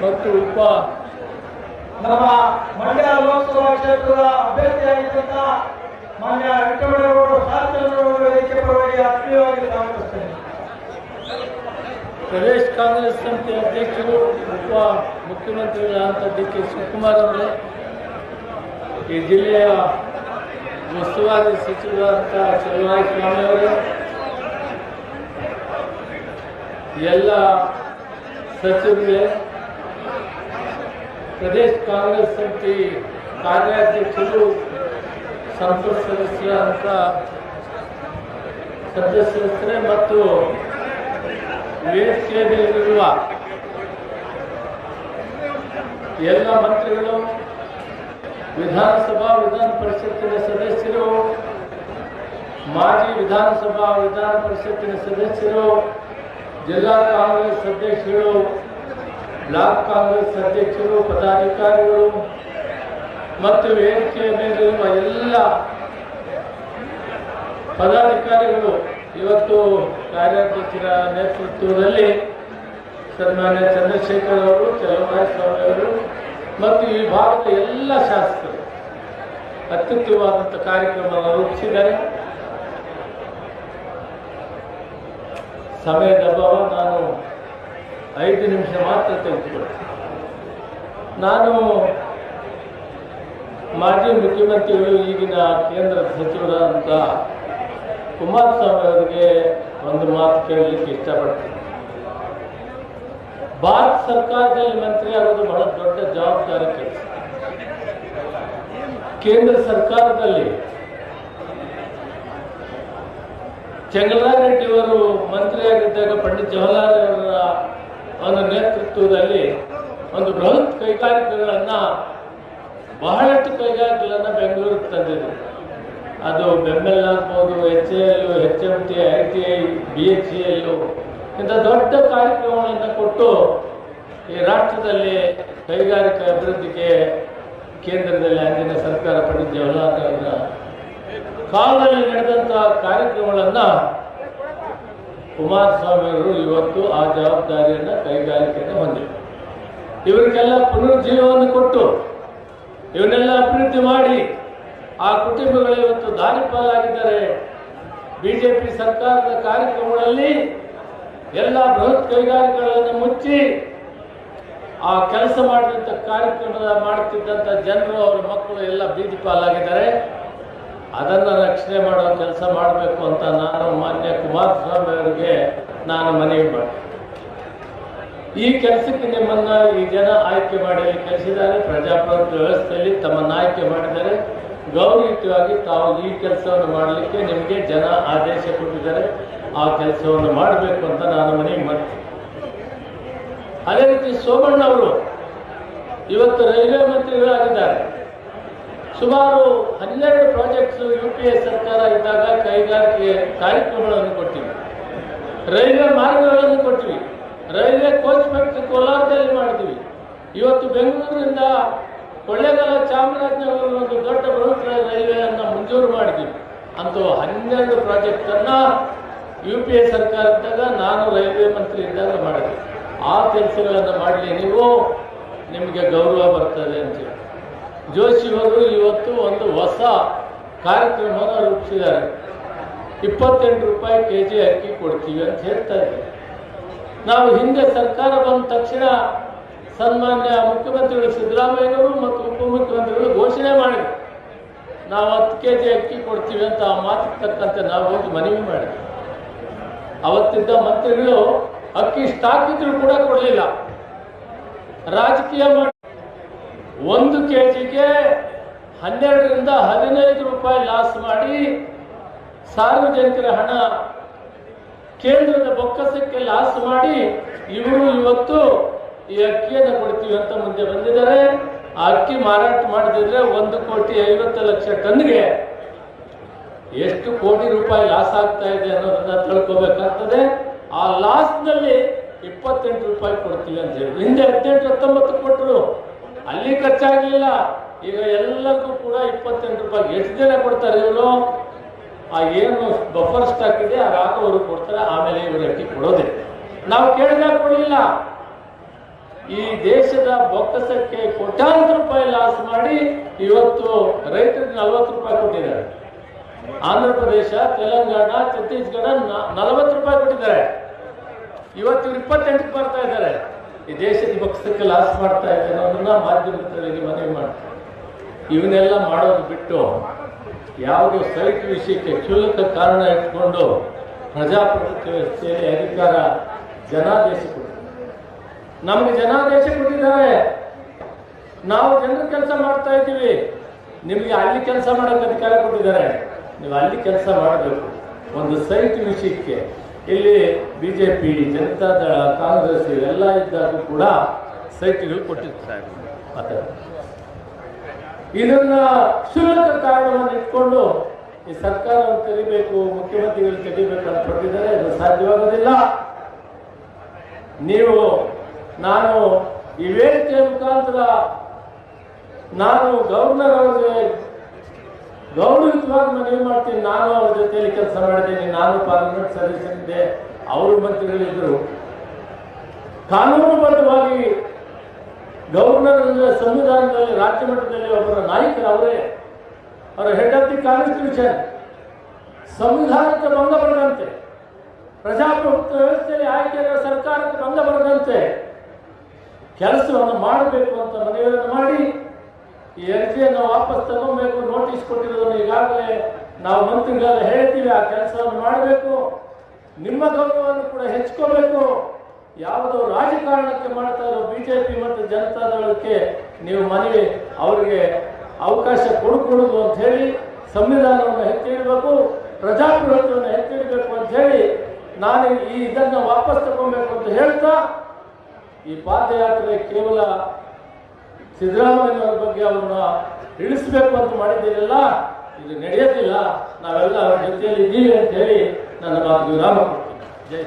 ಮತ್ತು ನಮ್ಮ ಮಂಡ್ಯ ಲೋಕಸಭಾ ಕ್ಷೇತ್ರದ ಅಭ್ಯರ್ಥಿಯಾಗಿದ್ದಂತ ಮಾನ್ಯ ವೆಂಕಟೇಗೌಡರು ಶಾಸಕರು ವೇದಿಕೆ ಪರವಾಗಿ ಆತ್ಮೀಯವಾಗಿ ಸ್ವಾಗತಿಸುತ್ತೇನೆ. ಪ್ರದೇಶ ಕಾಂಗ್ರೆಸ್ ಸಮಿತಿ ಅಧ್ಯಕ್ಷರು ಉಪ ಮುಖ್ಯಮಂತ್ರಿಗಳಾದಂಥ ಡಿ.ಕೆ. ಶಿವಕುಮಾರ್ ಅವರೇ, ಈ ಜಿಲ್ಲೆಯ ಉಸ್ತುವಾರಿ ಸಚಿವರಾದಂಥ ಚಲುವರಾಯಸ್ವಾಮಿ ಅವರೇ, ಎಲ್ಲ ಸಚಿವರೇ, ಪ್ರದೇಶ ಕಾಂಗ್ರೆಸ್ ಸಮಿತಿ ಕಾರ್ಯಾಧ್ಯಕ್ಷರು, ಸಂಸತ್ ಸದಸ್ಯರಾದಂಥ ಸದಸ್ಯರೇ ಮತ್ತು ವೇದಿಕೆಯಲ್ಲಿರುವ ಎಲ್ಲ ಮಂತ್ರಿಗಳು, ವಿಧಾನಸಭಾ ವಿಧಾನ ಪರಿಷತ್ತಿನ ಸದಸ್ಯರು, ಮಾಜಿ ವಿಧಾನಸಭಾ ವಿಧಾನ ಪರಿಷತ್ತಿನ ಸದಸ್ಯರು, ಜಿಲ್ಲಾ ಕಾಂಗ್ರೆಸ್ ಅಧ್ಯಕ್ಷರು, ಬ್ಲಾಕ್ ಕಾಂಗ್ರೆಸ್ ಅಧ್ಯಕ್ಷರು, ಪದಾಧಿಕಾರಿಗಳು ಮತ್ತು ವೇದಿಕೆಯ ಮೇಲಿರುವ ಎಲ್ಲ ಪದಾಧಿಕಾರಿಗಳು, ಇವತ್ತು ಕಾರ್ಯಾಧ್ಯಕ್ಷರ ನೇತೃತ್ವದಲ್ಲಿ ಸನ್ಮಾನ್ಯ ಚಂದ್ರಶೇಖರ್ ಅವರು, ಚಲುವರಾಯಸ್ವಾಮಿ ಅವರು ಮತ್ತು ಈ ಭಾಗದ ಎಲ್ಲ ಶಾಸಕರು ಅತ್ಯುತ್ತಮವಾದಂಥ ಕಾರ್ಯಕ್ರಮವನ್ನು ರೂಪಿಸಿದ್ದಾರೆ. ಸಮಯದ ಅಭಾವ, ನಾನು 5 ನಿಮಿಷ ಮಾತ್ರ ತೆಗೆದುಕೊಳ್ತೇನೆ. ನಾನು ಮಾಜಿ ಮುಖ್ಯಮಂತ್ರಿಗಳು, ಈಗಿನ ಕೇಂದ್ರ ಸಚಿವರಾದಂಥ ಕುಮಾರಸ್ವಾಮಿ ಅವರಿಗೆ ಒಂದು ಮಾತು ಕೇಳಲಿಕ್ಕೆ ಇಷ್ಟಪಡ್ತೀನಿ. ಭಾರತ ಸರ್ಕಾರದಲ್ಲಿ ಮಂತ್ರಿ ಆಗೋದು ಬಹಳ ದೊಡ್ಡ ಜವಾಬ್ದಾರಿ ಕೆಲಸ. ಕೇಂದ್ರ ಸರ್ಕಾರದಲ್ಲಿ ಚೆಂಗಲರಾಯ ರೆಡ್ಡಿ ಅವರು ಮಂತ್ರಿಯಾಗಿದ್ದಾಗ ಪಂಡಿತ್ ಜವಾಹರ್ಲಾಲ್ ಅವರ ಒಂದು ನೇತೃತ್ವದಲ್ಲಿ ಒಂದು ಬೃಹತ್ ಕೈಗಾರಿಕೆಗಳನ್ನು, ಬಹಳಷ್ಟು ಕೈಗಾರಿಕೆಗಳನ್ನು ಬೆಂಗಳೂರಿಗೆ ತಂದಿದೆ. ಅದು ಬೆಮ್ಮೆಲ್ ಆಗ್ಬೋದು, HAL, HMT, ITI, BHEL ಇಂಥ ದೊಡ್ಡ ಕಾರ್ಯಕ್ರಮಗಳನ್ನು ಕೊಟ್ಟು ಈ ರಾಷ್ಟ್ರದಲ್ಲಿ ಕೈಗಾರಿಕಾ ಅಭಿವೃದ್ಧಿಗೆ ಕೇಂದ್ರದಲ್ಲಿ ಅಂದಿನ ಸರ್ಕಾರ ಪಂಡಿತ್ ಜವಾಹರ್ಲಾಲ್ ಅವರ ಕಾಲದಲ್ಲಿ ನಡೆದಂಥ ಕಾರ್ಯಕ್ರಮಗಳನ್ನು ಕುಮಾರಸ್ವಾಮಿ ಅವರು ಇವತ್ತು ಆ ಜವಾಬ್ದಾರಿಯನ್ನು ಕೈಗಾರಿಕೆಯನ್ನು ಹೊಂದಿದೆ. ಇವರಿಗೆಲ್ಲ ಪುನರುಜ್ಜೀವವನ್ನು ಕೊಟ್ಟು ಇವನ್ನೆಲ್ಲ ಅಭಿವೃದ್ಧಿ ಮಾಡಿ ಆ ಕುಟುಂಬಗಳು ಇವತ್ತು ದಾರಿಪಾಲಾಗಿದ್ದಾರೆ. ಬಿಜೆಪಿ ಸರ್ಕಾರದ ಕಾರ್ಯಕ್ರಮಗಳಲ್ಲಿ ಎಲ್ಲ ಬೃಹತ್ ಕೈಗಾರಿಕೆಗಳನ್ನು ಮುಚ್ಚಿ ಆ ಕೆಲಸ ಮಾಡಿದಂಥ ಕಾರ್ಯಕ್ರಮದ ಮಾಡುತ್ತಿದ್ದಂಥ ಜನರು, ಅವರ ಮಕ್ಕಳು ಎಲ್ಲ ಬೀದಿ ಪಾಲಾಗಿದ್ದಾರೆ. ಅದನ್ನು ರಕ್ಷಣೆ ಮಾಡೋ ಕೆಲಸ ಮಾಡಬೇಕು ಅಂತ ನಾನು ಮಾನ್ಯ ಕುಮಾರಸ್ವಾಮಿ ಅವರಿಗೆ ನಾನು ಮನವಿ ಮಾಡ್ತೀನಿ. ಈ ಕೆಲಸಕ್ಕೆ ನಿಮ್ಮನ್ನು ಈ ಜನ ಆಯ್ಕೆ ಮಾಡಿ ಕಳಿಸಿದ್ದಾರೆ. ಪ್ರಜಾಪ್ರಭುತ್ವ ವ್ಯವಸ್ಥೆಯಲ್ಲಿ ತಮ್ಮನ್ನು ಆಯ್ಕೆ ಮಾಡಿದ್ದಾರೆ. ಗೌರವಯುತವಾಗಿ ತಾವು ಈ ಕೆಲಸವನ್ನು ಮಾಡಲಿಕ್ಕೆ ನಿಮಗೆ ಜನ ಆದೇಶ ಕೊಟ್ಟಿದ್ದಾರೆ. ಆ ಕೆಲಸವನ್ನು ಮಾಡಬೇಕು ಅಂತ ನಾನು ಮನವಿ ಮಾಡ್ತೀನಿ. ಅದೇ ರೀತಿ ಸೋಮಣ್ಣ ಅವರು ಇವತ್ತು ರೈಲ್ವೆ ಮಂತ್ರಿಗಳಾಗಿದ್ದಾರೆ. ಸುಮಾರು 12 ಪ್ರಾಜೆಕ್ಟ್ಸ್ UPA ಸರ್ಕಾರ ಇದ್ದಾಗ ಕೈಗಾರಿಕೆ ಕಾರ್ಯಕ್ರಮಗಳನ್ನು ಕೊಟ್ಟಿವಿ, ರೈಲ್ವೆ ಮಾರ್ಗಗಳನ್ನು ಕೊಟ್ಟಿವಿ, ರೈಲ್ವೆ ಕೋಚ್ ಫ್ಯಾಕ್ಟ್ರಿ ಕೋಲಾರದಲ್ಲಿ ಮಾಡಿದ್ವಿ. ಇವತ್ತು ಬೆಂಗಳೂರಿನಿಂದ ಕೊಳ್ಳೇಗಾಲ, ಚಾಮರಾಜನಗರ ಒಂದು ದೊಡ್ಡ ಬೃಹತ್ ರೈಲ್ವೆಯನ್ನು ಮಂಜೂರು ಮಾಡಿದ್ವಿ. ಅಂತೂ 12 ಪ್ರಾಜೆಕ್ಟನ್ನು UPA ಸರ್ಕಾರ ಇದ್ದಾಗ ನಾನು ರೈಲ್ವೆ ಮಂತ್ರಿ ಇದ್ದಾಗ ಮಾಡಿದ್ವಿ. ಆ ಕೆಲಸಗಳನ್ನು ಮಾಡಲಿ, ನಿಮಗೆ ಗೌರವ ಬರ್ತದೆ ಅಂತೇಳಿ ಜೋಶಿ ಅವರು ಇವತ್ತು ಒಂದು ಹೊಸ ಕಾರ್ಯಕ್ರಮವನ್ನು ರೂಪಿಸಿದ್ದಾರೆ. 28 ರೂಪಾಯಿ kg ಅಕ್ಕಿ ಕೊಡ್ತೀವಿ ಅಂತ ಹೇಳ್ತಾ ಇದ್ದಾರೆ. ನಾವು ಹಿಂದೆ ಸರ್ಕಾರ ಬಂದ ತಕ್ಷಣ ಸನ್ಮಾನ್ಯ ಮುಖ್ಯಮಂತ್ರಿಗಳು ಸಿದ್ದರಾಮಯ್ಯನವರು ಮತ್ತು ಉಪಮುಖ್ಯಮಂತ್ರಿಗಳು ಘೋಷಣೆ ಮಾಡಿದರು, ನಾವು 10 kg ಅಕ್ಕಿ ಕೊಡ್ತೀವಿ ಅಂತ. ಆ ಮಾತಿಗೆ ತಕ್ಕಂತೆ ನಾವು ಹೋಗಿ ಮನವಿ ಮಾಡಿದ್ವಿ. ಅವತ್ತಿದ್ದ ಮಂತ್ರಿಗಳು ಅಕ್ಕಿ ಸ್ಟಾಕ್ ಇದ್ರೂ ಕೂಡ ಕೊಡಲಿಲ್ಲ, ರಾಜಕೀಯ ಮಾಡಿ 1 kgಗೆ 12ರಿಂದ 15 ರೂಪಾಯಿ ಲಾಸ್ ಮಾಡಿ ಸಾರ್ವಜನಿಕರ ಹಣ ಕೇಂದ್ರದ ಬೊಕ್ಕಸಕ್ಕೆ ಲಾಸ್ ಮಾಡಿ ಇವರು ಇವತ್ತು ಈ ಅಕ್ಕಿಯನ್ನು ಕೊಡ್ತೀವಿ ಅಂತ ಮುಂದೆ ಬಂದಿದ್ದಾರೆ. ಆ ಅಕ್ಕಿ ಮಾರಾಟ ಮಾಡದಿದ್ರೆ 1,50,00,000 ಟನ್ಗೆ ಎಷ್ಟು ಕೋಟಿ ರೂಪಾಯಿ ಲಾಸ್ ಆಗ್ತಾ ಇದೆ ಅನ್ನೋದನ್ನ ತಿಳ್ಕೋಬೇಕಾಗ್ತದೆ. ಆ ಲಾಸ್ನಲ್ಲಿ 28 ರೂಪಾಯಿ ಕೊಡ್ತೀವಿ ಅಂತ ಹೇಳಿ ಹಿಂದೆ 18-19 ಕೊಟ್ಟರು, ಅಲ್ಲಿ ಖರ್ಚಾಗಲಿಲ್ಲ. ಈಗ ಎಲ್ಲರಿಗೂ ಕೂಡ 28 ರೂಪಾಯಿ. ಎಷ್ಟು ಜನ ಕೊಡ್ತಾರೆ ಇವರು? ಆ ಏನು ಬಫರ್ ಸ್ಟಾಕ್ ಇದೆ ಆಗ ಅವರು ಕೊಡ್ತಾರೆ, ಆಮೇಲೆ ಇವರು ಅಕ್ಕಿ ಕೊಡೋದೇ. ನಾವು ಕೇಳಿದಾಗ ಕೊಡಲಿಲ್ಲ. ಈ ದೇಶದ ಬೊಕ್ಕಸಕ್ಕೆ ಕೋಟ್ಯಾಂತರ ರೂಪಾಯಿ ಲಾಸ್ ಮಾಡಿ ಇವತ್ತು ರೈತರಿಗೆ 40 ರೂಪಾಯಿ ಕೊಟ್ಟಿದ್ದಾರೆ. ಆಂಧ್ರ ಪ್ರದೇಶ, ತೆಲಂಗಾಣ, ಛತ್ತೀಸ್ಗಢ 40 ರೂಪಾಯಿ ಕೊಟ್ಟಿದ್ದಾರೆ. ಇವತ್ತು 28ಕ್ಕೆ ಬರ್ತಾ ಇದ್ದಾರೆ. ಈ ದೇಶದ ಬೊಕ್ಕಸಕ್ಕೆ ಲಾಸ್ ಮಾಡ್ತಾ ಇದ್ದಾರೆ ಅನ್ನೋದನ್ನ ಮಾಧ್ಯಮದಲ್ಲಿ ಮನವಿ ಮಾಡ್ತಾರೆ. ಇವನ್ನೆಲ್ಲ ಮಾಡೋದು ಬಿಟ್ಟು ಯಾವುದೋ ಸೈಟ್ ವಿಷಯಕ್ಕೆ ಕ್ಷುಲ್ಲಕ ಕಾರಣ ಇಟ್ಕೊಂಡು ಪ್ರಜಾಪ್ರಭುತ್ವ ವ್ಯವಸ್ಥೆಯಲ್ಲಿ ಅಧಿಕಾರ ಜನಾದೇಶ ಕೊಟ್ಟಿದ್ದಾರೆ. ನಮಗೆ ಜನಾದೇಶ ಕೊಟ್ಟಿದ್ದಾರೆ. ನಾವು ಜನರ ಕೆಲಸ ಮಾಡ್ತಾ ಇದ್ದೀವಿ. ನಿಮಗೆ ಅಲ್ಲಿ ಕೆಲಸ ಮಾಡೋಕ್ಕೆ ಅಧಿಕಾರ ಕೊಟ್ಟಿದ್ದಾರೆ. ನೀವು ಅಲ್ಲಿ ಕೆಲಸ ಮಾಡಬೇಕು. ಒಂದು ಸೈಟ್ ವಿಷಯಕ್ಕೆ ಇಲ್ಲಿ ಬಿಜೆಪಿ, ಜನತಾದಳ, ಕಾಂಗ್ರೆಸ್ ಇವೆಲ್ಲ ಇದ್ದಾಗ ಕೂಡ ಸೈಟ್ಗಳು ಕೊಟ್ಟಿರ್ತಾರೆ. ಮತ್ತೆ ಇದನ್ನ ಕ್ಷುಲ್ಲಕ ಕಾರಣವನ್ನು ಇಟ್ಕೊಂಡು ಈ ಸರ್ಕಾರವನ್ನು ತೆಗಿಬೇಕು, ಮುಖ್ಯಮಂತ್ರಿಗಳು ತೆಗಿಬೇಕು ಅಂತ ಕೊಟ್ಟಿದ್ದಾರೆ. ಅದು ಸಾಧ್ಯವಾಗೋದಿಲ್ಲ. ನಾನು ಈ ವೇದಿಕೆಯ ಮುಖಾಂತರ ನಾನು ಗವರ್ನರ್ ಅವರಿಗೆ ಗೌರವಯುತವಾಗಿ ಮನವಿ ಮಾಡ್ತೀನಿ. ನಾನು ಅವ್ರ ಜೊತೆಯಲ್ಲಿ ಕೆಲಸ ಮಾಡಿದ್ದೇನೆ. ನಾನು ಪಾರ್ಲಿಮೆಂಟ್ ಸದಸ್ಯರಿದ್ದೆ, ಅವರು ಮಂತ್ರಿಗಳಿದ್ದರು. ಕಾನೂನುಬದ್ಧವಾಗಿ ಗವರ್ನರ್ ಅಂದರೆ ಸಂವಿಧಾನದಲ್ಲಿ ರಾಜ್ಯ ಮಟ್ಟದಲ್ಲಿ ಒಬ್ಬರ ನಾಯಕರು ಅವರೇ, ಅವರ ಹೆಡ್ ಆಫ್ ದಿ ಕಾನ್ಸ್ಟಿಟ್ಯೂಷನ್. ಸಂವಿಧಾನಕ್ಕೆ ಭಂಗ ಬರದಂತೆ, ಪ್ರಜಾಪ್ರಭುತ್ವ ವ್ಯವಸ್ಥೆಯಲ್ಲಿ ಆಯ್ಕೆಯಾದ ಸರ್ಕಾರಕ್ಕೆ ಭಂಗ ಬರದಂತೆ ಕೆಲಸವನ್ನು ಮಾಡಬೇಕು ಅಂತ ಮನವಿಯನ್ನು ಮಾಡಿ ಈ ಅರ್ಜಿಯನ್ನು ವಾಪಸ್ ತಗೊಬೇಕು. ನೋಟಿಸ್ ಕೊಟ್ಟಿರೋದನ್ನು ಈಗಾಗಲೇ ನಾವು ಮಂತ್ರಿಗಳೆಲ್ಲ ಹೇಳ್ತೀವಿ. ಆ ಕೆಲಸವನ್ನು ಮಾಡಬೇಕು. ನಿಮ್ಮ ಗೌರವವನ್ನು ಕೂಡ ಹೆಚ್ಚಿಕೋಬೇಕು. ಯಾವುದೋ ರಾಜಕಾರಣಕ್ಕೆ ಮಾಡ್ತಾ ಇರೋ ಬಿಜೆಪಿ ಮತ್ತು ಜನತಾದಳಕ್ಕೆ ನೀವು ಮನವಿ ಅವರಿಗೆ ಅವಕಾಶ ಕೊಡುವುದು ಅಂತ ಹೇಳಿ ಸಂವಿಧಾನವನ್ನು ಎತ್ತಿಡಬೇಕು, ಪ್ರಜಾಪ್ರಭುತ್ವವನ್ನು ಎತ್ತಿಡಬೇಕು ಅಂತ ಹೇಳಿ ನಾನು ಇದನ್ನು ವಾಪಸ್ ತಗೊಬೇಕು ಅಂತ ಹೇಳ್ತಾ, ಈ ಪಾದಯಾತ್ರೆ ಕೇವಲ ಸಿದ್ದರಾಮಯ್ಯನವರ ಬಗ್ಗೆ ಅವ್ರನ್ನ ಇಳಿಸಬೇಕು ಅಂತ ಮಾಡಿದ್ದೀರಲ್ಲ, ಇದು ನಡೆಯೋದಿಲ್ಲ. ನಾವೆಲ್ಲ ಅವ್ರ ಜೊತೆಯಲ್ಲಿ ಇದ್ದೀವಿ ಅಂತ ಹೇಳಿ ನನ್ನ ಮಾತು ವಿರಾಮ ಕೊಡ್ತೀನಿ. ಜೈ